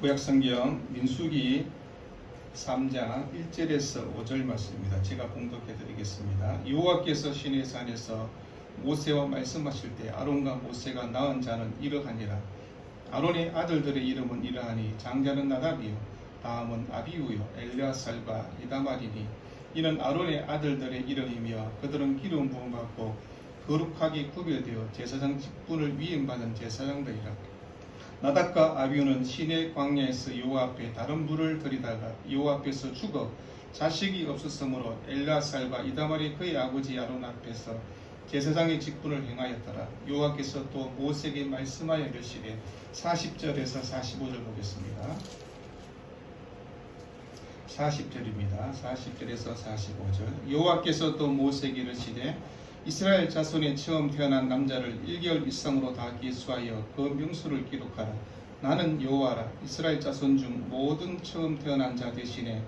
구약성경 민수기 3장 1절에서 5절 말씀입니다. 제가 봉독해 드리겠습니다. 여호와께서 시내 산에서 모세와 말씀하실 때 아론과 모세가 낳은 자는 이러하니라. 아론의 아들들의 이름은 이러하니 장자는 나답이요 다음은 아비우요 엘르아살과 이다말이니 이는 아론의 아들들의 이름이며 그들은 기름 부음 받고 거룩하게 구별되어 제사장 직분을 위임받은 제사장들이라. 나답과 아비우는 시내 광야에서 여호와 앞에 다른 불을 들이다가 여호와 앞에서 죽어 자식이 없었으므로 엘르아살과 이다말이 그의 아버지 아론 앞에서 제사장의 직분을 행하였더라. 여호와께서 또 모세에게 말씀하여 이르시되 40절에서 45절 보겠습니다. 40절입니다. 40절에서 45절. 여호와께서 또 모세에게 이르시되 이스라엘 자손에 처음 태어난 남자를 1개월 이상으로 다 계수하여 그 명수를 기록하라. 나는 여호와라. 이스라엘 자손 중 모든 처음 태어난 자 대신에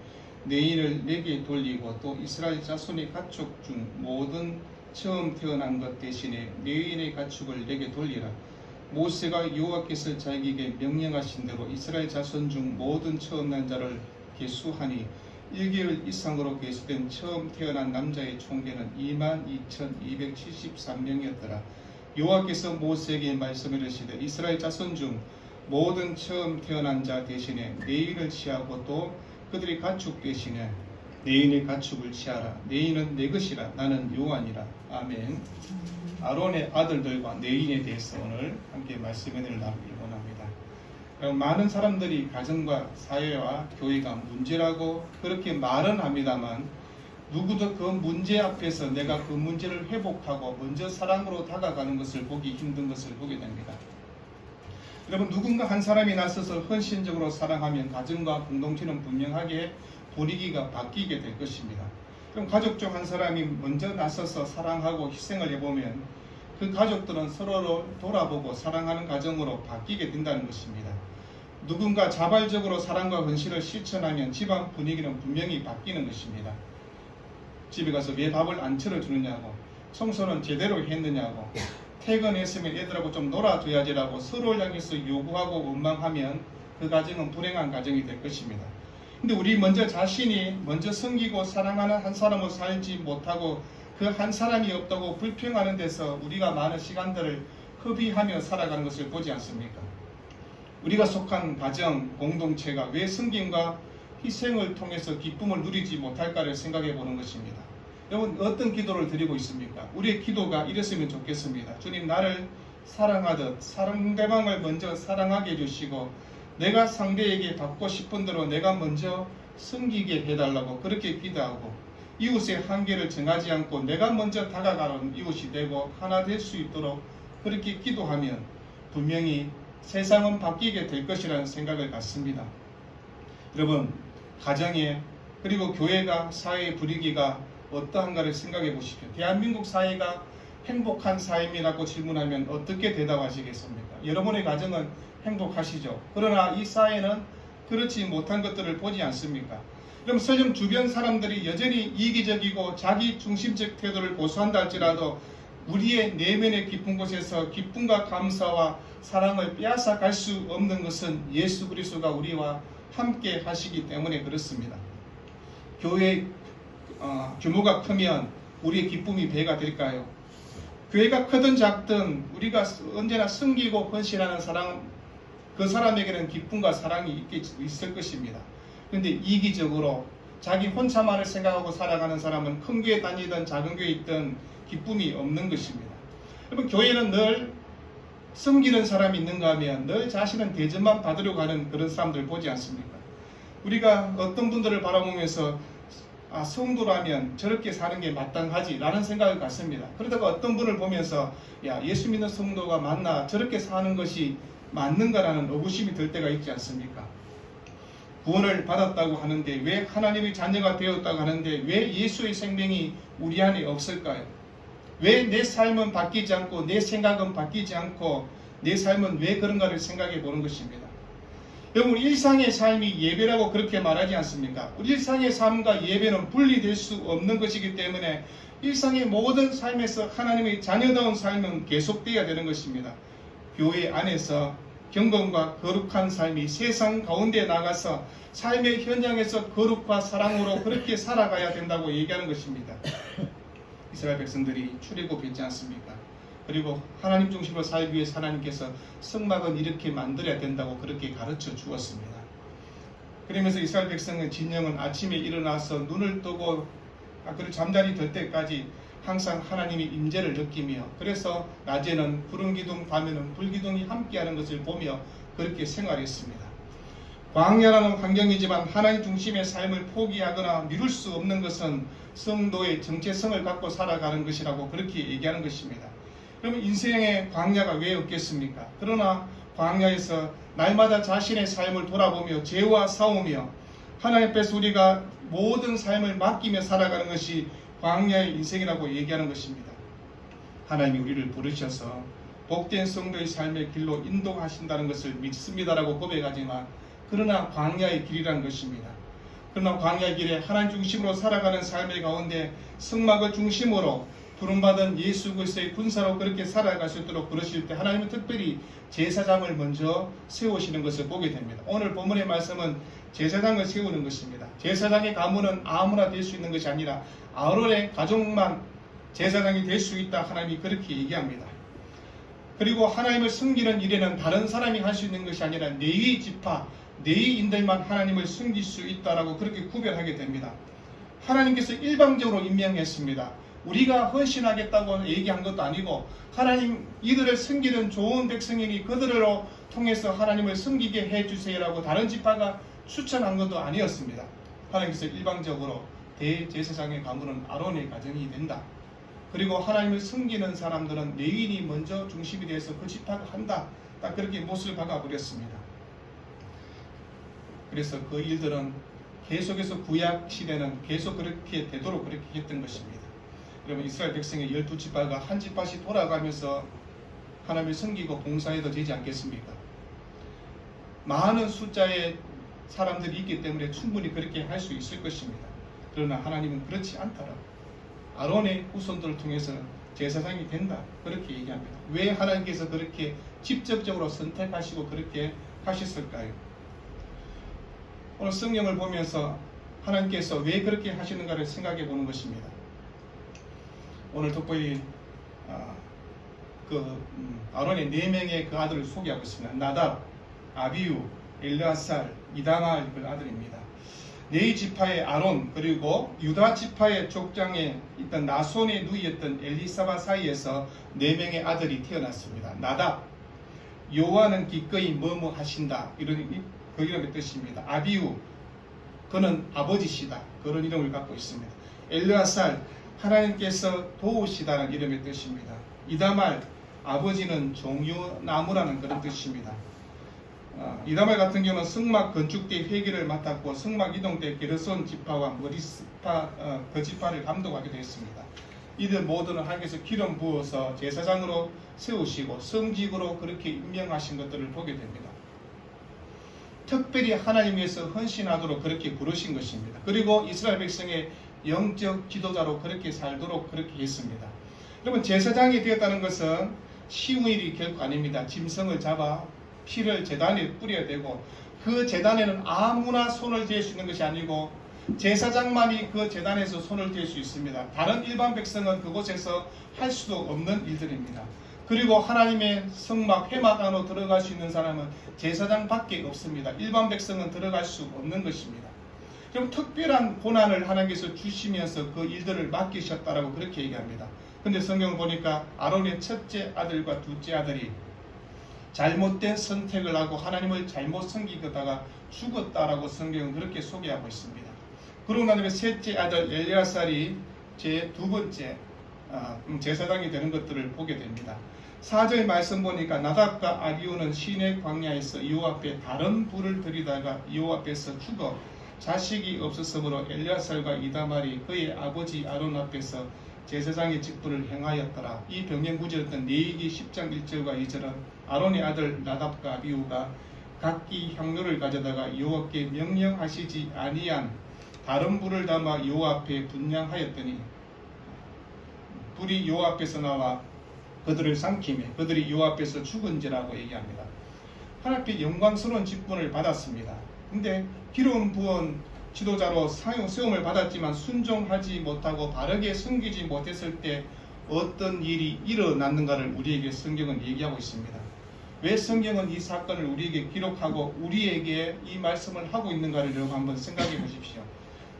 내 인을 내게 돌리고 또 이스라엘 자손의 가축 중 모든 처음 태어난 것 대신에 내 인의 가축을 내게 돌리라. 모세가 여호와께서 자기에게 명령하신 대로 이스라엘 자손 중 모든 처음 난 자를 계수하니 1개월 이상으로 계수된 처음 태어난 남자의 총계는 22,273명이었더라. 여호와께서 모세에게 말씀하시되 이스라엘 자손 중 모든 처음 태어난 자 대신에 레위를 취하고 또 그들의 가축 대신에 레위의 가축을 취하라. 레위는 내 것이라. 나는 여호와니라. 아멘. 아론의 아들들과 레위에 대해서 오늘 함께 말씀을 나누길 원합니다. 많은 사람들이 가정과 사회와 교회가 문제라고 그렇게 말은 합니다만 누구도 그 문제 앞에서 내가 그 문제를 회복하고 먼저 사랑으로 다가가는 것을 보기 힘든 것을 보게 됩니다. 여러분, 누군가 한 사람이 나서서 헌신적으로 사랑하면 가정과 공동체는 분명하게 분위기가 바뀌게 될 것입니다. 그럼 가족 중 한 사람이 먼저 나서서 사랑하고 희생을 해보면 그 가족들은 서로를 돌아보고 사랑하는 가정으로 바뀌게 된다는 것입니다. 누군가 자발적으로 사랑과 헌신을 실천하면 집안 분위기는 분명히 바뀌는 것입니다. 집에 가서 왜 밥을 안 차려주느냐고, 청소는 제대로 했느냐고, 퇴근했으면 애들하고 좀 놀아줘야지라고 서로를 향해서 요구하고 원망하면 그 가정은 불행한 가정이 될 것입니다. 근데 우리 자신이 먼저 섬기고 사랑하는 한 사람으로 살지 못하고 그 한 사람이 없다고 불평하는 데서 우리가 많은 시간들을 허비하며 살아가는 것을 보지 않습니까? 우리가 속한 가정, 공동체가 왜 섬김과 희생을 통해서 기쁨을 누리지 못할까를 생각해 보는 것입니다. 여러분, 어떤 기도를 드리고 있습니까? 우리의 기도가 이랬으면 좋겠습니다. 주님, 나를 사랑하듯 상대방을 먼저 사랑하게 해주시고 내가 상대에게 받고 싶은 대로 내가 먼저 섬기게 해달라고 그렇게 기도하고 이웃의 한계를 정하지 않고 내가 먼저 다가가는 이웃이 되고 하나 될 수 있도록 그렇게 기도하면 분명히 세상은 바뀌게 될 것이라는 생각을 갖습니다. 여러분, 가정에 그리고 교회가 사회의 분위기가 어떠한가를 생각해 보십시오. 대한민국 사회가 행복한 사회입니다고 질문하면 어떻게 대답하시겠습니까? 여러분의 가정은 행복하시죠? 그러나 이 사회는 그렇지 못한 것들을 보지 않습니까? 그럼 설령 주변 사람들이 여전히 이기적이고 자기 중심적 태도를 고수한다 할지라도 우리의 내면의 깊은 곳에서 기쁨과 감사와 사랑을 빼앗아 갈 수 없는 것은 예수 그리스도가 우리와 함께 하시기 때문에 그렇습니다. 교회 규모가 크면 우리의 기쁨이 배가 될까요? 교회가 크든 작든 우리가 언제나 섬기고 헌신하는 사람, 그 사람에게는 기쁨과 사랑이 있을 것입니다. 그런데 이기적으로 자기 혼자만을 생각하고 살아가는 사람은 큰 교회 다니든 작은 교회에 있든 기쁨이 없는 것입니다. 여러분, 교회는 늘 섬기는 사람이 있는가 하면 늘 자신은 대접만 받으려고 하는 그런 사람들 보지 않습니까? 우리가 어떤 분들을 바라보면서 성도라면 저렇게 사는 게 마땅하지 라는 생각을 갖습니다. 그러다가 어떤 분을 보면서 예수 믿는 성도가 맞나, 저렇게 사는 것이 맞는가라는 의구심이 들 때가 있지 않습니까? 구원을 받았다고 하는데 왜 하나님의 자녀가 되었다고 하는데 왜 예수의 생명이 우리 안에 없을까요? 왜 내 삶은 바뀌지 않고 내 생각은 바뀌지 않고 내 삶은 왜 그런가를 생각해 보는 것입니다. 여러분, 일상의 삶이 예배라고 그렇게 말하지 않습니까? 일상의 삶과 예배는 분리될 수 없는 것이기 때문에 일상의 모든 삶에서 하나님의 자녀다운 삶은 계속되어야 되는 것입니다. 교회 안에서 경건과 거룩한 삶이 세상 가운데 나가서 삶의 현장에서 거룩과 사랑으로 그렇게 살아가야 된다고 얘기하는 것입니다. 이스라엘 백성들이 출애굽했지 않습니까? 그리고 하나님 중심으로 살기 위해서 하나님께서 성막은 이렇게 만들어야 된다고 그렇게 가르쳐 주었습니다. 그러면서 이스라엘 백성의 진영은 아침에 일어나서 눈을 뜨고 그리고 잠자리 들 때까지 항상 하나님의 임재를 느끼며, 그래서 낮에는 푸른 기둥, 밤에는 불기둥이 함께하는 것을 보며 그렇게 생활했습니다. 광야라는 환경이지만 하나님 중심의 삶을 포기하거나 미룰 수 없는 것은 성도의 정체성을 갖고 살아가는 것이라고 그렇게 얘기하는 것입니다. 그러면 인생의 광야가 왜 없겠습니까? 그러나 광야에서 날마다 자신의 삶을 돌아보며 죄와 싸우며 하나님 앞에서 우리가 모든 삶을 맡기며 살아가는 것이 광야의 인생이라고 얘기하는 것입니다. 하나님이 우리를 부르셔서 복된 성도의 삶의 길로 인도하신다는 것을 믿습니다라고 고백하지만, 그러나 광야의 길이라는 것입니다. 그러나 광야의 길에 하나님 중심으로 살아가는 삶의 가운데 성막을 중심으로 부름받은 예수 그리스도의 군사로 그렇게 살아갈 수 있도록 부르실 때 하나님은 특별히 제사장을 먼저 세우시는 것을 보게 됩니다. 오늘 본문의 말씀은 제사장을 세우는 것입니다. 제사장의 가문은 아무나 될 수 있는 것이 아니라 아론의 가족만 제사장이 될 수 있다, 하나님이 그렇게 얘기합니다. 그리고 하나님을 섬기는 일에는 다른 사람이 할 수 있는 것이 아니라 레위 지파, 레위인들만 하나님을 섬길 수 있다라고 그렇게 구별하게 됩니다. 하나님께서 일방적으로 임명했습니다. 우리가 헌신하겠다고 얘기한 것도 아니고, 하나님 이들을 섬기는 좋은 백성이니 그들로 통해서 하나님을 섬기게 해주세요라고 다른 지파가 추천한 것도 아니었습니다. 하나님께서 일방적으로 대제사장의 가문은 아론의 가정이 된다. 그리고 하나님을 섬기는 사람들은 레위인이 먼저 중심이 돼서 그 지파가 한다. 딱 그렇게 못을 박아버렸습니다. 그래서 그 일들은 계속해서 구약 시대는 계속 그렇게 되도록 그렇게 했던 것입니다. 그러면 이스라엘 백성의 12지파가 한 지파씩 돌아가면서 하나님을 섬기고 봉사해도 되지 않겠습니까? 많은 숫자의 사람들이 있기 때문에 충분히 그렇게 할 수 있을 것입니다. 그러나 하나님은 그렇지 않더라. 아론의 후손들을 통해서 제사장이 된다, 그렇게 얘기합니다. 왜 하나님께서 그렇게 직접적으로 선택하시고 그렇게 하셨을까요? 오늘 성경을 보면서 하나님께서 왜 그렇게 하시는가를 생각해 보는 것입니다. 오늘 특별히 아론의 4명의 그 아들을 소개하고 있습니다. 나답, 아비우, 엘르아살, 이다말 그 아들입니다. 레위 지파의 아론, 그리고 유다 지파의 족장에 있던 나손의 누이였던 엘리사바 사이에서 4명의 아들이 태어났습니다. 나답, 여호와는 기꺼이 뭐뭐 하신다, 이런 그 이름의 뜻입니다. 아비우, 그는 아버지시다, 그런 이름을 갖고 있습니다. 엘르아살, 하나님께서 도우시다는 이름의 뜻입니다. 이다말, 아버지는 종려나무라는 그런 뜻입니다. 이다말 같은 경우는 성막 건축 때 회계를 맡았고 성막 이동 때 게르손 지파와 머리스파 그 지파를 감독하기도 했습니다. 이들 모두는 하나님께서 기름 부어서 제사장으로 세우시고 성직으로 그렇게 임명하신 것들을 보게 됩니다. 특별히 하나님 위해서 헌신하도록 그렇게 부르신 것입니다. 그리고 이스라엘 백성의 영적 지도자로 그렇게 살도록 그렇게 했습니다. 여러분, 제사장이 되었다는 것은 쉬운 일이 결코 아닙니다. 짐승을 잡아 피를 제단에 뿌려야 되고, 그 제단에는 아무나 손을 댈 수 있는 것이 아니고 제사장만이 그 제단에서 손을 댈 수 있습니다. 다른 일반 백성은 그곳에서 할 수도 없는 일들입니다. 그리고 하나님의 성막 회막 안으로 들어갈 수 있는 사람은 제사장밖에 없습니다. 일반 백성은 들어갈 수 없는 것입니다. 그럼 특별한 고난을 하나님께서 주시면서 그 일들을 맡기셨다라고 그렇게 얘기합니다. 근데 성경을 보니까 아론의 첫째 아들과 둘째 아들이 잘못된 선택을 하고 하나님을 잘못 섬기다가 죽었다라고 성경은 그렇게 소개하고 있습니다. 그러고 난 다음에 셋째 아들 엘리아살이 제 두 번째 제사장이 되는 것들을 보게 됩니다. 4절 말씀 보니까 나답과 아비우는 시내 광야에서 여호와 앞에 다른 불을 들이다가 여호와 앞에서 죽어 자식이 없었으므로 엘리아살과 이다말이 그의 아버지 아론 앞에서 제사장의 직분을 행하였더라. 이 병행 구절이었던 레위기 10장 1절과 2절은 아론의 아들 나답과 아비우가 각기 향로를 가져다가 여호와께 명령하시지 아니한 다른 불을 담아 여호와 앞에 분향하였더니 불이 여호와 앞에서 나와 그들을 삼키며 그들이 여호와 앞에서 죽은지라고 얘기합니다. 하나님께 영광스러운 직분을 받았습니다. 근데 기름 부은 지도자로 세움을 받았지만 순종하지 못하고 바르게 섬기지 못했을 때 어떤 일이 일어났는가를 우리에게 성경은 얘기하고 있습니다. 왜 성경은 이 사건을 우리에게 기록하고 우리에게 이 말씀을 하고 있는가를 여러분 한번 생각해 보십시오.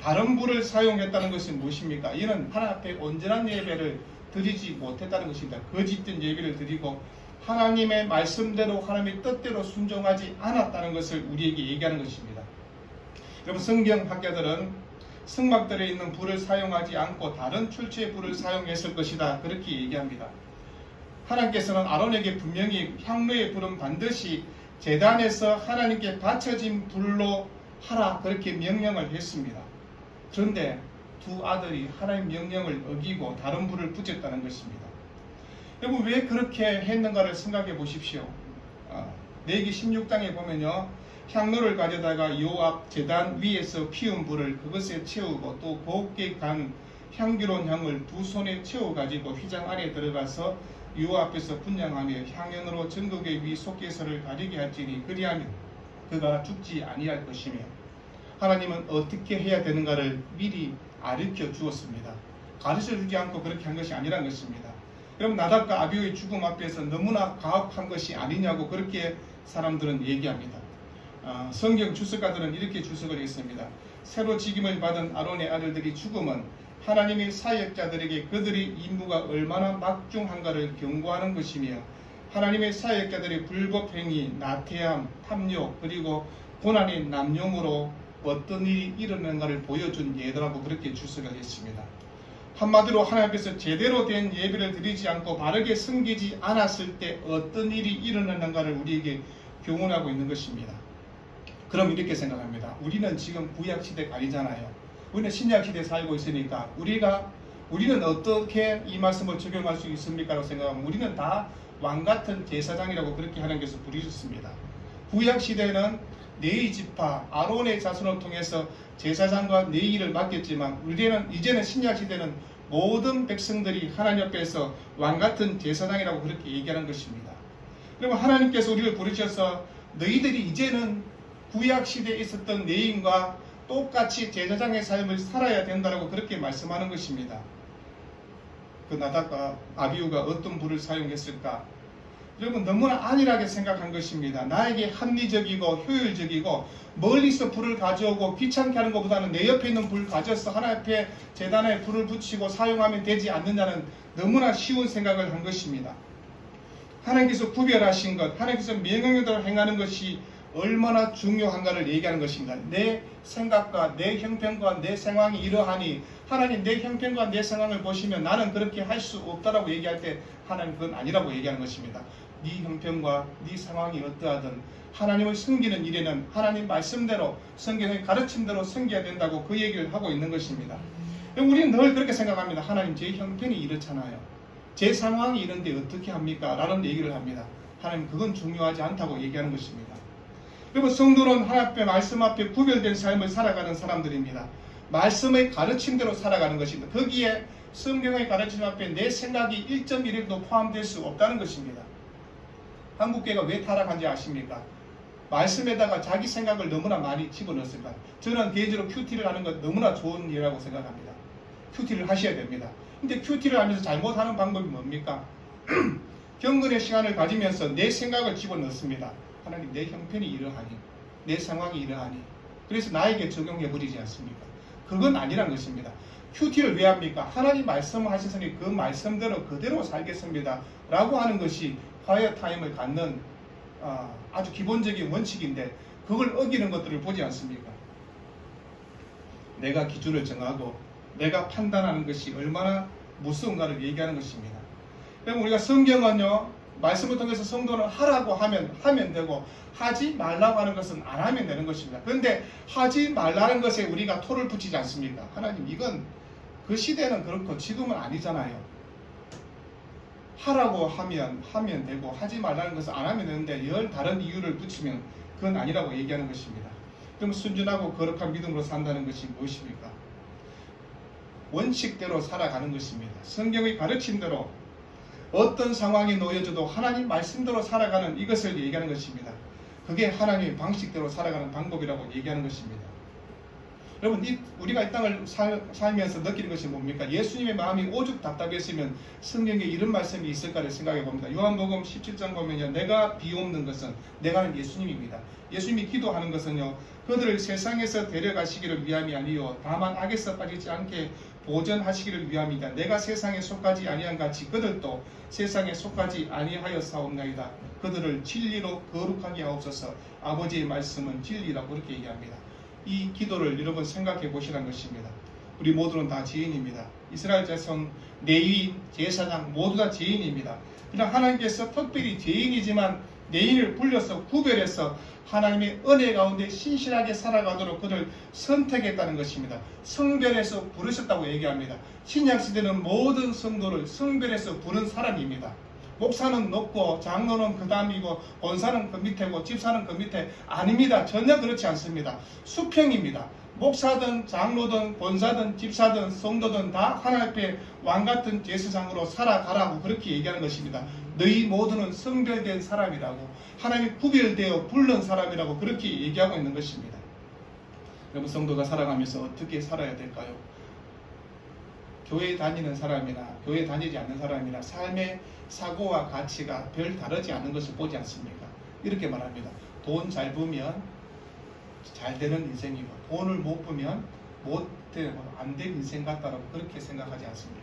다른 불을 사용했다는 것은 무엇입니까? 이는 하나님 앞에 온전한 예배를 드리지 못했다는 것입니다. 거짓된 예배를 드리고 하나님의 말씀대로 하나님의 뜻대로 순종하지 않았다는 것을 우리에게 얘기하는 것입니다. 여러분, 성경학자들은 성막들에 있는 불을 사용하지 않고 다른 출처의 불을 사용했을 것이다, 그렇게 얘기합니다. 하나님께서는 아론에게 분명히 향로의 불은 반드시 제단에서 하나님께 바쳐진 불로 하라, 그렇게 명령을 했습니다. 그런데 두 아들이 하나님 명령을 어기고 다른 불을 붙였다는 것입니다. 여러분, 왜 그렇게 했는가를 생각해 보십시오. 레위기 16장에 보면요, 향로를 가져다가 요 앞 제단 위에서 피운 불을 그것에 채우고 또 곱게 간 향기로운 향을 두 손에 채워 가지고 휘장 안에 들어가서 요 앞에서 분향하며 향연으로 전국의 위 속개서를 가리게 할지니 그리하면 그가 죽지 아니할 것이며, 하나님은 어떻게 해야 되는가를 미리 가르쳐 주었습니다. 가르쳐 주지 않고 그렇게 한 것이 아니란 것입니다. 여러분, 나답과 아비후의 죽음 앞에서 너무나 가혹한 것이 아니냐고 그렇게 사람들은 얘기합니다. 성경 주석가들은 이렇게 주석을 했습니다. 새로 직임을 받은 아론의 아들들이 죽음은 하나님의 사역자들에게 그들의 임무가 얼마나 막중한가를 경고하는 것이며, 하나님의 사역자들의 불법 행위, 나태함, 탐욕, 그리고 고난의 남용으로 어떤 일이 일어나는가를 보여준 예라고 그렇게 주석을 했습니다. 한마디로 하나님 앞에서 제대로 된 예배를 드리지 않고 바르게 섬기지 않았을 때 어떤 일이 일어나는가를 우리에게 교훈하고 있는 것입니다. 그럼 이렇게 생각합니다. 우리는 지금 구약시대가 아니잖아요. 우리는 신약시대에 살고 있으니까 우리는 어떻게 이 말씀을 적용할 수 있습니까? 라고 생각하면 우리는 다 왕같은 제사장이라고 그렇게 하나님께서 부르셨습니다. 구약시대는 레위 지파 아론의 자손을 통해서 제사장과 레위를 맡겼지만 이제는 신약시대는 모든 백성들이 하나님 앞에서 왕같은 제사장이라고 그렇게 얘기하는 것입니다. 그리고 하나님께서 우리를 부르셔서 너희들이 이제는 구약시대에 있었던 레위인과 똑같이 제사장의 삶을 살아야 된다고 그렇게 말씀하는 것입니다. 그 나답과 아비후가 어떤 불을 사용했을까? 여러분, 너무나 안일하게 생각한 것입니다. 나에게 합리적이고 효율적이고 멀리서 불을 가져오고 귀찮게 하는 것보다는 내 옆에 있는 불 가져서 하나님 앞에 제단에 불을 붙이고 사용하면 되지 않느냐는 너무나 쉬운 생각을 한 것입니다. 하나님께서 구별하신 것, 하나님께서 명령대로 행하는 것이 얼마나 중요한가를 얘기하는 것입니다. 내 생각과 내 형편과 내 상황이 이러하니 하나님, 내 형편과 내 상황을 보시면 나는 그렇게 할 수 없다라고 얘기할 때 하나님 그건 아니라고 얘기하는 것입니다. 네 형편과 네 상황이 어떠하든 하나님을 섬기는 일에는 하나님 말씀대로 성경의 가르침대로 섬겨야 된다고 그 얘기를 하고 있는 것입니다. 우리는 늘 그렇게 생각합니다. 하나님, 제 형편이 이렇잖아요. 제 상황이 이런데 어떻게 합니까? 라는 얘기를 합니다. 하나님, 그건 중요하지 않다고 얘기하는 것입니다. 그리고 성도는 하나님 앞에 말씀 앞에 구별된 삶을 살아가는 사람들입니다. 말씀의 가르침대로 살아가는 것입니다. 거기에 성경의 가르침 앞에 내 생각이 1.1에도 포함될 수 없다는 것입니다. 한국교회가 왜 타락한지 아십니까? 말씀에다가 자기 생각을 너무나 많이 집어넣습니다. 저는 개인적으로 큐티를 하는 것 너무나 좋은 일이라고 생각합니다. 큐티를 하셔야 됩니다. 근데 큐티를 하면서 잘못하는 방법이 뭡니까? 경건의 시간을 가지면서 내 생각을 집어넣습니다. 하나님, 내 형편이 이러하니, 내 상황이 이러하니, 그래서 나에게 적용해버리지 않습니까? 그건 아니란 것입니다. 큐티를 왜 합니까? 하나님 말씀하셨으니 그 말씀대로 그대로 살겠습니다 라고 하는 것이 화이어 타임을 갖는 아주 기본적인 원칙인데, 그걸 어기는 것들을 보지 않습니까? 내가 기준을 정하고 내가 판단하는 것이 얼마나 무서운가를 얘기하는 것입니다. 그럼 우리가 성경은요, 말씀을 통해서 성도는 하라고 하면 되고 하지 말라고 하는 것은 안 하면 되는 것입니다. 그런데 하지 말라는 것에 우리가 토를 붙이지 않습니까? 하나님, 이건 그 시대는 그렇고 지금은 아니잖아요. 하라고 하면 되고 하지 말라는 것은 안 하면 되는데 열 다른 이유를 붙이면 그건 아니라고 얘기하는 것입니다. 그럼 순전하고 거룩한 믿음으로 산다는 것이 무엇입니까? 원칙대로 살아가는 것입니다. 성경의 가르침대로 어떤 상황이 놓여져도 하나님 말씀대로 살아가는 이것을 얘기하는 것입니다. 그게 하나님의 방식대로 살아가는 방법이라고 얘기하는 것입니다. 여러분, 우리가 이 땅을 살면서 느끼는 것이 뭡니까? 예수님의 마음이 오죽 답답했으면 성경에 이런 말씀이 있을까를 생각해 봅니다. 요한복음 17장 보면요, 내가 비옵는 것은, 내가는 예수님입니다. 예수님이 기도하는 것은요, 그들을 세상에서 데려가시기를 위함이 아니요 다만 악에서 빠지지 않게 보전하시기를 위함이다. 내가 세상에 속하지 아니한 같이 그들도 세상에 속하지 아니하였사옵나이다. 그들을 진리로 거룩하게 하옵소서. 아버지의 말씀은 진리라고 그렇게 얘기합니다. 이 기도를 여러분 생각해 보시라는 것입니다. 우리 모두는 다 죄인입니다. 이스라엘 자손, 레위, 제사장 모두 다 죄인입니다. 그러나 하나님께서 특별히 죄인이지만 레위를 불려서 구별해서 하나님의 은혜 가운데 신실하게 살아가도록 그를 선택했다는 것입니다. 성별해서 부르셨다고 얘기합니다. 신약시대는 모든 성도를 성별해서 부른 사람입니다. 목사는 높고 장로는 그 다음이고 권사는 그 밑에고 집사는 그 밑에, 아닙니다. 전혀 그렇지 않습니다. 수평입니다. 목사든 장로든 권사든 집사든 성도든 다 하나님 앞에 왕같은 제사장으로 살아가라고 그렇게 얘기하는 것입니다. 너희 모두는 성별된 사람이라고, 하나님이 구별되어 부른 사람이라고 그렇게 얘기하고 있는 것입니다. 여러분, 성도가 살아가면서 어떻게 살아야 될까요? 교회 다니는 사람이나 교회 다니지 않는 사람이나 삶의 사고와 가치가 별 다르지 않은 것을 보지 않습니까? 이렇게 말합니다. 돈 잘 벌면 잘 되는 인생이고, 돈을 못 벌면 안 될 인생 같다라고 그렇게 생각하지 않습니까?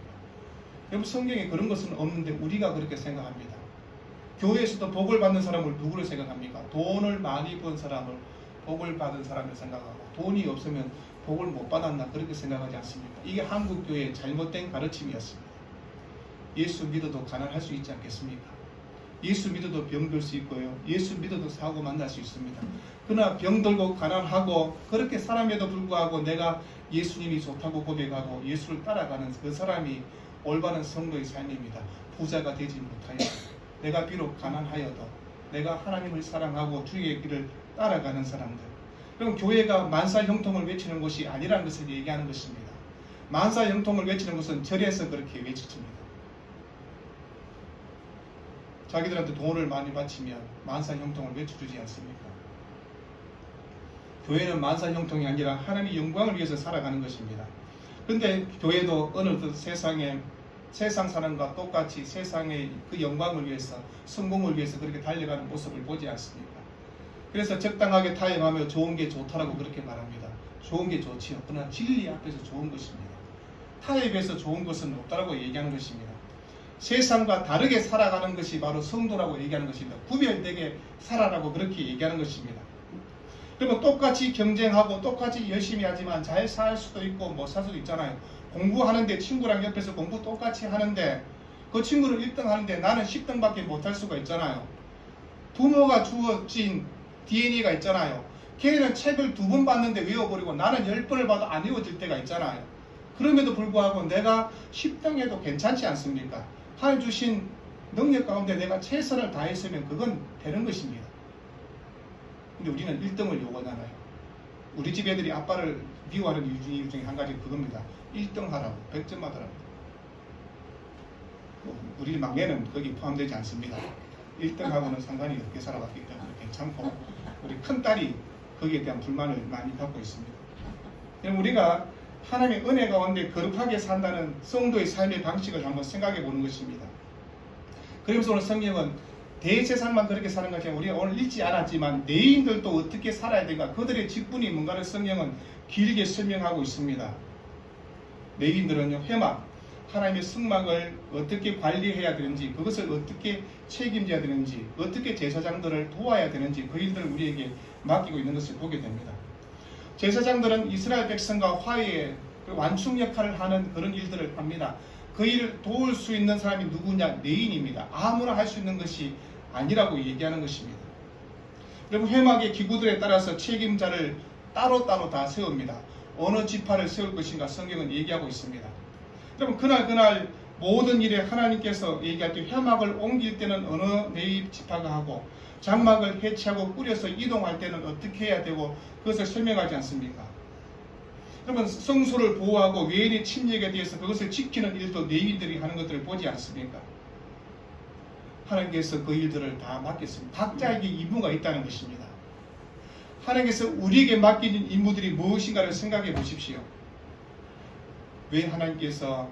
여러분, 성경에 그런 것은 없는데 우리가 그렇게 생각합니다. 교회에서도 복을 받는 사람을 누구를 생각합니까? 돈을 많이 번 사람을 복을 받은 사람을 생각하고, 돈이 없으면 복을 못 받았나 그렇게 생각하지 않습니까? 이게 한국 교회의 잘못된 가르침이었습니다. 예수 믿어도 가난할 수 있지 않겠습니까? 예수 믿어도 병들 수 있고요. 예수 믿어도 사고 만날 수 있습니다. 그러나 병들고 가난하고 그렇게 사람에도 불구하고 내가 예수님이 좋다고 고백하고 예수를 따라가는 그 사람이 올바른 성도의 삶입니다. 부자가 되지 못하여 내가 비록 가난하여도 내가 하나님을 사랑하고 주의 길을 따라가는 사람들. 그럼 교회가 만사 형통을 외치는 것이 아니라는 것을 얘기하는 것입니다. 만사 형통을 외치는 것은 절에서 그렇게 외치십니다. 자기들한테 돈을 많이 바치면 만사 형통을 외쳐주지 않습니까? 교회는 만사 형통이 아니라 하나님의 영광을 위해서 살아가는 것입니다. 그런데 교회도 어느덧 세상 사람과 똑같이 세상의 그 영광을 위해서, 성공을 위해서 그렇게 달려가는 모습을 보지 않습니까? 그래서 적당하게 타협하며 좋은 게 좋다라고 그렇게 말합니다. 좋은 게 좋지요. 그러나 진리 앞에서 좋은 것입니다. 타협에서 좋은 것은 없다라고 얘기하는 것입니다. 세상과 다르게 살아가는 것이 바로 성도라고 얘기하는 것입니다. 구별되게 살아라고 그렇게 얘기하는 것입니다. 그리고 똑같이 경쟁하고 똑같이 열심히 하지만 잘 살 수도 있고 못 살 수도 있잖아요. 공부하는데 친구랑 옆에서 공부 똑같이 하는데 그 친구는 1등 하는데 나는 10등밖에 못 할 수가 있잖아요. 부모가 주어진 DNA가 있잖아요. 걔는 책을 2번 봤는데 외워버리고 나는 10번을 봐도 안 외워질 때가 있잖아요. 그럼에도 불구하고 내가 10등해도 괜찮지 않습니까? 하나님 주신 능력 가운데 내가 최선을 다했으면 그건 되는 것입니다. 근데 우리는 1등을 요구하잖아요. 우리 집 애들이 아빠를 미워하는 이유 중에 한 가지 그겁니다. 1등 하라고, 100점 받으라고. 우리 막내는 거기 포함되지 않습니다. 1등하고는 상관이 없게 살아왔기 때문에 괜찮고, 우리 큰딸이 거기에 대한 불만을 많이 갖고 있습니다. 우리가 하나님의 은혜 가운데 거룩하게 산다는 성도의 삶의 방식을 한번 생각해 보는 것입니다. 그러면서 오늘 성경은 대제사장만 그렇게 사는 것이 아니라 우리가 오늘 읽지 않았지만 레위인들도 어떻게 살아야 되는가, 그들의 직분이 뭔가를 성경은 길게 설명하고 있습니다. 레위인들은요, 회막, 하나님의 성막을 어떻게 관리해야 되는지, 그것을 어떻게 책임져야 되는지, 어떻게 제사장들을 도와야 되는지 그 일들을 우리에게 맡기고 있는 것을 보게 됩니다. 제사장들은 이스라엘 백성과 화해의 완충 역할을 하는 그런 일들을 합니다. 그 일을 도울 수 있는 사람이 누구냐? 레위인입니다. 아무나 할 수 있는 것이 아니라고 얘기하는 것입니다. 여러분, 회막의 기구들에 따라서 책임자를 따로따로 다 세웁니다. 어느 지파를 세울 것인가 성경은 얘기하고 있습니다. 여러분, 그날 모든 일에 하나님께서 얘기할 때 회막을 옮길 때는 어느 레위 지파가 하고 장막을 해체하고 꾸려서 이동할 때는 어떻게 해야 되고 그것을 설명하지 않습니까? 여러분, 성소를 보호하고 외인의 침략에 대해서 그것을 지키는 일도 레위인들이 하는 것들을 보지 않습니까? 하나님께서 그 일들을 다 맡겼습니다. 각자에게 임무가 있다는 것입니다. 하나님께서 우리에게 맡기는 임무들이 무엇인가를 생각해 보십시오. 왜 하나님께서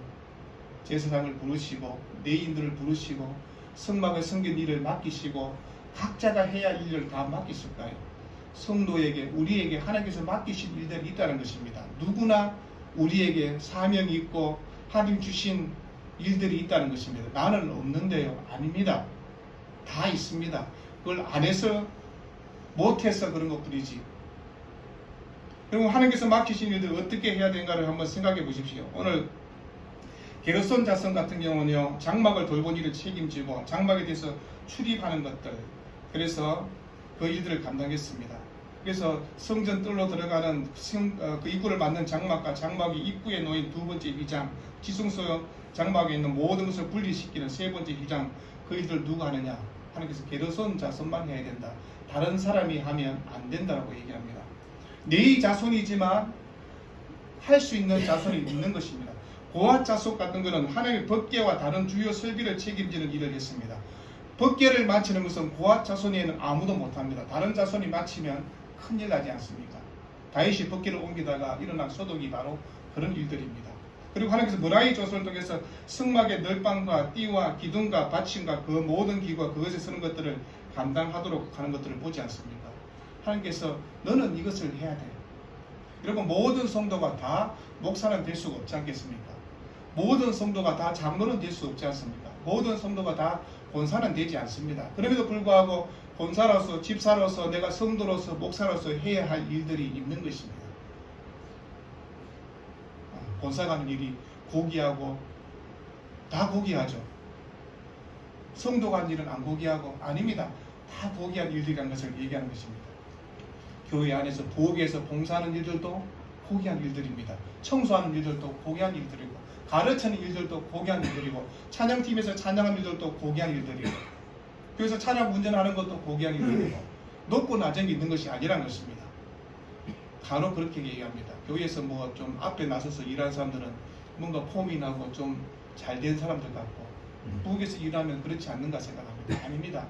제사장을 부르시고 레위인들을 부르시고 성막을 섬긴 일을 맡기시고 각자가 해야 할 일을 다 맡기실까요? 성도에게 우리에게 하나님께서 맡기신 일들이 있다는 것입니다. 누구나 우리에게 사명이 있고 하나님 주신 일들이 있다는 것입니다. 나는 없는데요. 아닙니다. 다 있습니다. 그걸 안 해서 못해서 그런 것뿐이지. 그리고 하나님께서 맡기신 일들 어떻게 해야 되는가를 한번 생각해 보십시오. 오늘 게르손 자손 같은 경우는요, 장막을 돌본 일을 책임지고 장막에 대해서 출입하는 것들, 그래서 그 일들을 감당했습니다. 그래서 성전 뜰로 들어가는 그 입구를 막는 장막과 장막이 입구에 놓인 두 번째 휘장, 지성소 장막에 있는 모든 것을 분리시키는 세 번째 휘장, 그 일들 누가 하느냐? 하나님께서 게르손 자손만 해야 된다. 다른 사람이 하면 안 된다고 얘기합니다. 네 자손이지만 할 수 있는 자손이 있는 것입니다. 고핫 자손 같은 것은 하나님의 법궤와 다른 주요 설비를 책임지는 일을 했습니다. 법궤를 마치는 것은 고핫 자손에는 아무도 못합니다. 다른 자손이 마치면 큰일 나지 않습니까? 다윗이 법궤를 옮기다가 일어난 소독이 바로 그런 일들입니다. 그리고 하나님께서 머라이 조서를 통해서 성막의 널방과 띠와 기둥과 받침과 그 모든 기구와 그것에 쓰는 것들을 감당하도록 하는 것들을 보지 않습니까? 하나님께서 너는 이것을 해야 돼. 여러분, 모든 성도가 다 목사는 될 수가 없지 않겠습니까? 모든 성도가 다 장로는 될 수 없지 않습니까? 모든 성도가 다 권사는 되지 않습니다. 그럼에도 불구하고 권사로서, 집사로서, 내가 성도로서, 목사로서 해야 할 일들이 있는 것입니다. 권사가 하는 일이 고귀하고 다 고귀하죠. 성도가 하는 일은 안 고귀하고 아닙니다. 다 고귀한 일들이라는 것을 얘기하는 것입니다. 교회 안에서 부엌에서 봉사하는 일들도 고귀한 일들입니다. 청소하는 일들도 고귀한 일들이고, 가르치는 일들도 고귀한 일들이고, 찬양팀에서 찬양하는 일들도 고귀한 일들이고, 그래서 찬양 운전하는 것도 고귀한 일들이고, 높고 낮은 게 있는 것이 아니라는 것입니다. 간혹 그렇게 얘기합니다. 교회에서 뭐 좀 앞에 나서서 일하는 사람들은 뭔가 폼이 나고 좀 잘된 사람들 같고, 부엌에서 일하면 그렇지 않는가 생각합니다. 아닙니다.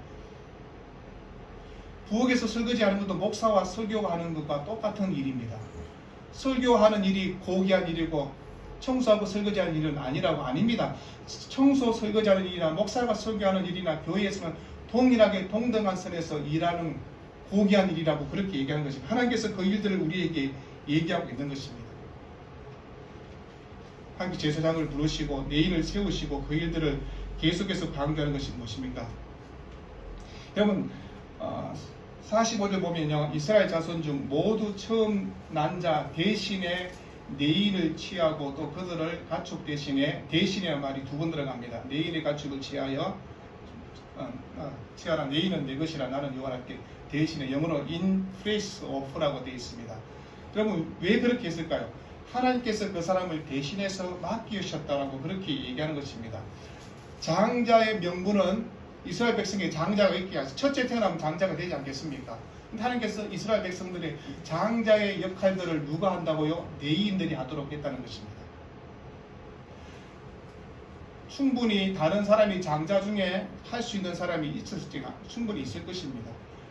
부엌에서 설거지하는 것도 목사와 설교하는 것과 똑같은 일입니다. 설교하는 일이 고귀한 일이고 청소하고 설거지하는 일은 아니라고. 아닙니다. 청소 설거지하는 일이나 목사가 설교하는 일이나 교회에서는 동일하게 동등한 선에서 일하는 고귀한 일이라고 그렇게 얘기하는 것입니다. 하나님께서 그 일들을 우리에게 얘기하고 있는 것입니다. 하나님께 제사장을 부르시고 레위인을 세우시고 그 일들을 계속해서 강조하는 것이 무엇입니까? 여러분, 45절 보면요, 이스라엘 자손 중 모두 처음 난 자 대신에 레위인을 취하고 또 그들을 가축 대신에 말이 두 번 들어갑니다. 레위인의 가축을 취하여 취하라. 레위인은 내 것이라 나는 여호와께 대신에 영어로 in place of라고 되어 있습니다. 그러면 왜 그렇게 했을까요? 하나님께서 그 사람을 대신해서 맡기셨다라고 그렇게 얘기하는 것입니다. 장자의 명분은 이스라엘 백성의 장자가 있게 하셔서 첫째 태어나면 장자가 되지 않겠습니까? 하나님께서 이스라엘 백성들의 장자의 역할들을 누가 한다고요? 레위인들이 하도록 했다는 것입니다. 충분히 다른 사람이 장자 중에 할 수 있는 사람이 있을지가 충분히 있을 것입니다.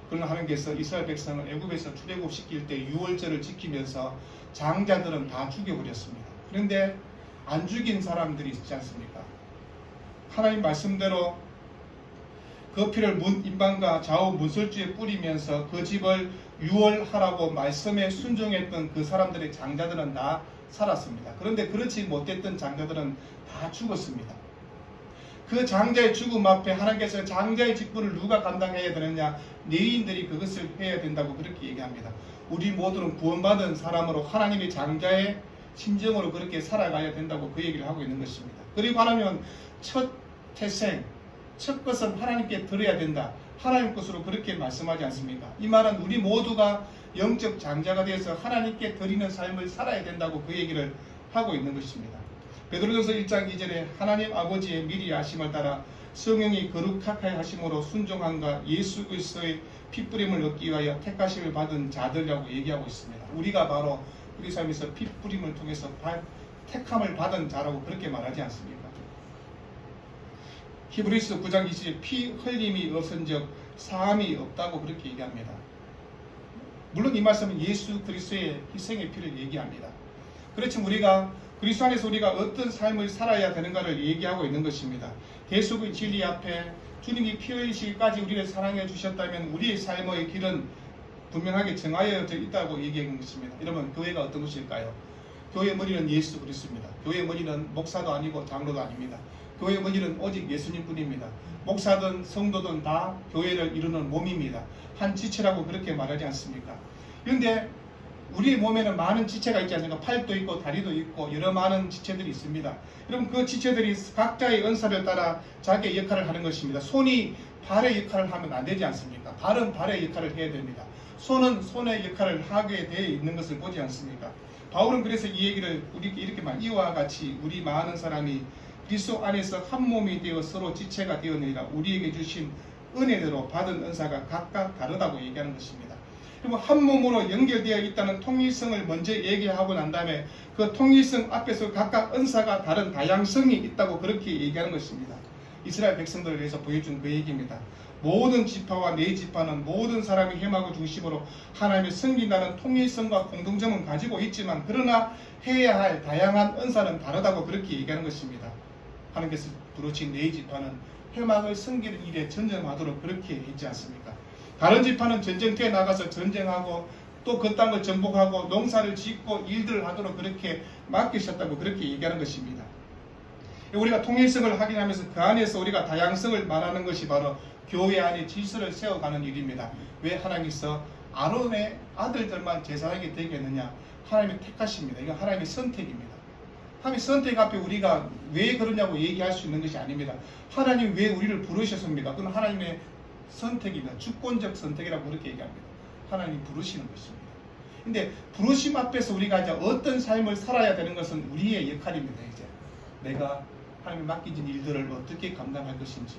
그러나 하나님께서 이스라엘 백성을 애굽에서 출애굽 시킬 때 유월절을 지키면서 장자들은 다 죽여버렸습니다. 그런데 안 죽인 사람들이 있지 않습니까? 하나님 말씀대로 그 피를 인방과 좌우 문설주에 뿌리면서 그 집을 유월하라고 말씀에 순종했던 그 사람들의 장자들은 다 살았습니다. 그런데 그렇지 못했던 장자들은 다 죽었습니다. 그 장자의 죽음 앞에 하나님께서 장자의 직분을 누가 감당해야 되느냐? 레위인들이 그것을 해야 된다고 그렇게 얘기합니다. 우리 모두는 구원받은 사람으로 하나님의 장자의 심정으로 그렇게 살아가야 된다고 그 얘기를 하고 있는 것입니다. 그리고 하나님은 첫 태생, 첫 것은 하나님께 드려야 된다. 하나님 것으로 그렇게 말씀하지 않습니까? 이 말은 우리 모두가 영적 장자가 되어서 하나님께 드리는 삶을 살아야 된다고 그 얘기를 하고 있는 것입니다. 베드로전서 1장 2절에 하나님 아버지의 미리 아심을 따라 성령이 거룩하게 하심으로 순종함과 예수 그리스도의 피뿌림을 얻기 위하여 택하심을 받은 자들이라고 얘기하고 있습니다. 우리가 바로 우리 삶에서 피뿌림을 통해서 택함을 받은 자라고 그렇게 말하지 않습니까? 히브리서 9장 20절 피 흘림이 없은즉 사함이 없다고 그렇게 얘기합니다. 물론 이 말씀은 예수 그리스도의 희생의 피를 얘기합니다. 그렇지만 우리가 그리스도 안에서 우리가 어떤 삶을 살아야 되는가를 얘기하고 있는 것입니다. 대속의 진리 앞에 주님이 피 흘리시기까지 우리를 사랑해 주셨다면 우리의 삶의 길은 분명하게 정하여져 있다고 얘기하는 것입니다. 여러분, 교회가 어떤 것일까요? 교회의 머리는 예수 그리스도입니다. 교회의 머리는 목사도 아니고 장로도 아닙니다. 교회의 머리는 오직 예수님뿐입니다. 목사든 성도든 다 교회를 이루는 몸입니다. 한 지체라고 그렇게 말하지 않습니까? 그런데 우리 몸에는 많은 지체가 있지 않습니까? 팔도 있고 다리도 있고 여러 많은 지체들이 있습니다. 여러분, 그 지체들이 각자의 은사를 따라 자기의 역할을 하는 것입니다. 손이 발의 역할을 하면 안 되지 않습니까? 발은 발의 역할을 해야 됩니다. 손은 손의 역할을 하게 되어 있는 것을 보지 않습니까? 바울은 그래서 이 얘기를 우리에게 이렇게 말, 이와 같이 우리 많은 사람이 그리스도 안에서 한 몸이 되어 서로 지체가 되었느니라. 우리에게 주신 은혜대로 받은 은사가 각각 다르다고 얘기하는 것입니다. 그리고 한 몸으로 연결되어 있다는 통일성을 먼저 얘기하고 난 다음에 그 통일성 앞에서 각각 은사가 다른 다양성이 있다고 그렇게 얘기하는 것입니다. 이스라엘 백성들을 위해서 보여준 그 얘기입니다. 모든 지파와 네 지파는 모든 사람이 해막을 중심으로 하나님을 섬긴다는 통일성과 공동점은 가지고 있지만 그러나 해야 할 다양한 은사는 다르다고 그렇게 얘기하는 것입니다. 하나님께서 부르신 네 지파는 해막을 섬기는 일에 전념하도록 그렇게 했지 않습니까? 다른 지파는 전쟁터에 나가서 전쟁하고 또 그 땅을 정복하고 농사를 짓고 일들을 하도록 그렇게 맡기셨다고 그렇게 얘기하는 것입니다. 우리가 통일성을 확인하면서 그 안에서 우리가 다양성을 말하는 것이 바로 교회 안에 질서를 세워가는 일입니다. 왜 하나님께서 아론의 아들들만 제사장이 되게 했느냐? 하나님이 택하십니다. 이건 하나님의 선택입니다. 하나님의 선택 앞에 우리가 왜 그러냐고 얘기할 수 있는 것이 아닙니다. 하나님이 왜 우리를 부르셨습니까? 그건 하나님의 선택입니다. 주권적 선택이라고 그렇게 얘기합니다. 하나님이 부르시는 것입니다. 근데 부르심 앞에서 우리가 이제 어떤 삶을 살아야 되는 것은 우리의 역할입니다. 이제 내가 하나님이 맡기진 일들을 어떻게 감당할 것인지.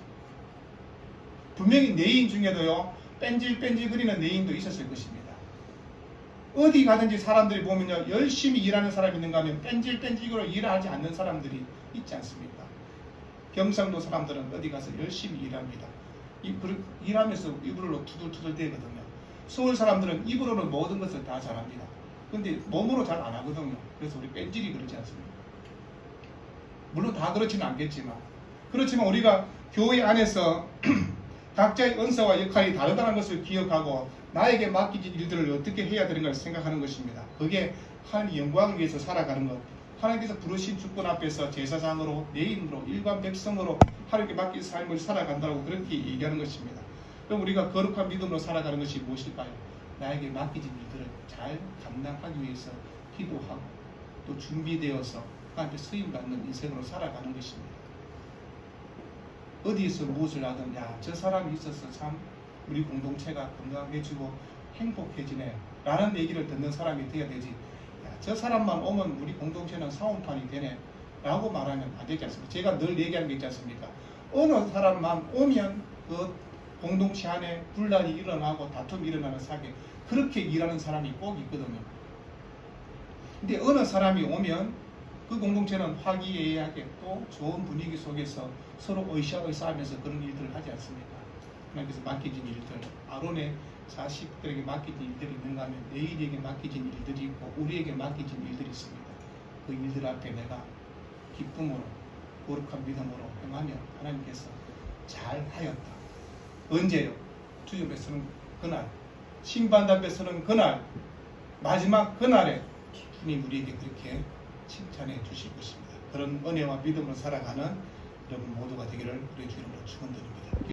분명히 내인 중에도요, 뺀질뺀질거리는 내인도 있었을 것입니다. 어디 가든지 사람들이 보면요, 열심히 일하는 사람이 있는가 하면 뺀질뺀질으로 일을 하지 않는 사람들이 있지 않습니까? 경상도 사람들은 어디 가서 열심히 일합니다. 일하면서 입으로 투덜투덜 대거든요. 서울 사람들은 입으로는 모든 것을 다 잘합니다. 그런데 몸으로 잘 안 하거든요. 그래서 우리 뺀질이 그렇지 않습니까? 물론 다 그렇지는 않겠지만, 그렇지만 우리가 교회 안에서 각자의 은사와 역할이 다르다는 것을 기억하고 나에게 맡기진 일들을 어떻게 해야 되는가를 생각하는 것입니다. 그게 하나님의 영광을 위해서 살아가는 것, 하나님께서 부르신 주권 앞에서 제사장으로, 내인으로, 일반 백성으로 하나님께 맡긴 삶을 살아간다고 그렇게 얘기하는 것입니다. 그럼 우리가 거룩한 믿음으로 살아가는 것이 무엇일까요? 나에게 맡기진 일들을 잘 감당하기 위해서 기도하고 또 준비되어서 하나님께 쓰임받는 인생으로 살아가는 것입니다. 어디에서 무엇을 하든 저 사람이 있어서 참 우리 공동체가 건강해지고 행복해지네 라는 얘기를 듣는 사람이 되어야 되지, 저 사람만 오면 우리 공동체는 사원판이 되네 라고 말하면 안 되지 않습니까? 제가 늘 얘기하는 게 있지 않습니까? 어느 사람만 오면 그 공동체 안에 분란이 일어나고 다툼이 일어나는 사계, 그렇게 일하는 사람이 꼭 있거든요. 근데 어느 사람이 오면 그 공동체는 화기애애하게 또 좋은 분위기 속에서 서로 으쌰으쌰하면서 그런 일들을 하지 않습니까? 하나님께서 맡기진 일들, 아론의 자식들에게 맡기진 일들이 있는가 하면 내일에게 맡기진 일들이 있고 우리에게 맡기진 일들이 있습니다. 그 일들 앞에 내가 기쁨으로 거룩한 믿음으로 행하면 하나님께서 잘하였다. 언제요? 주님 앞에서는 그날, 심판 앞에서는 그날, 마지막 그날에 주님 우리에게 그렇게 칭찬해 주실 것입니다. 그런 은혜와 믿음으로 살아가는 여러분 모두가 되기를 우리 주님으로 축원드립니다.